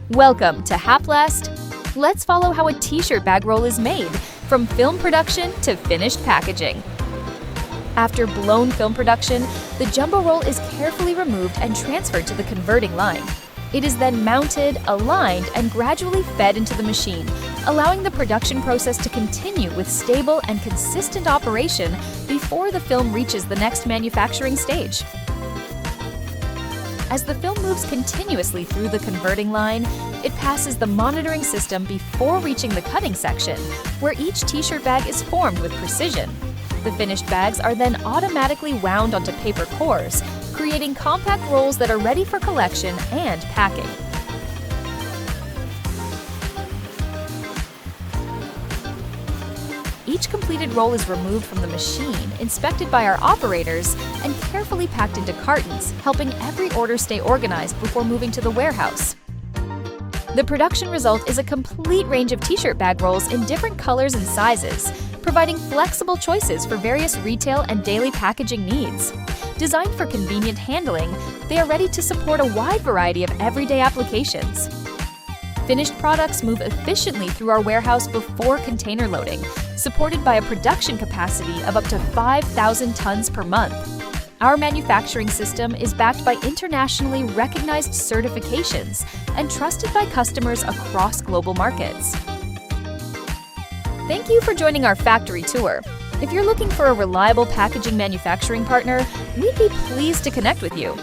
Welcome to HAPLAST. Let's follow how a t-shirt bag roll is made, from film production to finished packaging. After blown film production, the jumbo roll is carefully removed and transferred to the converting line. It is then mounted, aligned, and gradually fed into the machine, allowing the production process to continue with stable and consistent operation before the film reaches the next manufacturing stage. As the film moves continuously through the converting line, it passes the monitoring system before reaching the cutting section, where each t-shirt bag is formed with precision. The finished bags are then automatically wound onto paper cores, creating compact rolls that are ready for collection and packing. Each completed roll is removed from the machine, inspected by our operators, and carefully packed into cartons, helping every order stay organized before moving to the warehouse. The production result is a complete range of t-shirt bag rolls in different colors and sizes, providing flexible choices for various retail and daily packaging needs. Designed for convenient handling, they are ready to support a wide variety of everyday applications. Finished products move efficiently through our warehouse before container loading, supported by a production capacity of up to 5,000 tons per month. Our manufacturing system is backed by internationally recognized certifications and trusted by customers across global markets. Thank you for joining our factory tour. If you're looking for a reliable packaging manufacturing partner, we'd be pleased to connect with you.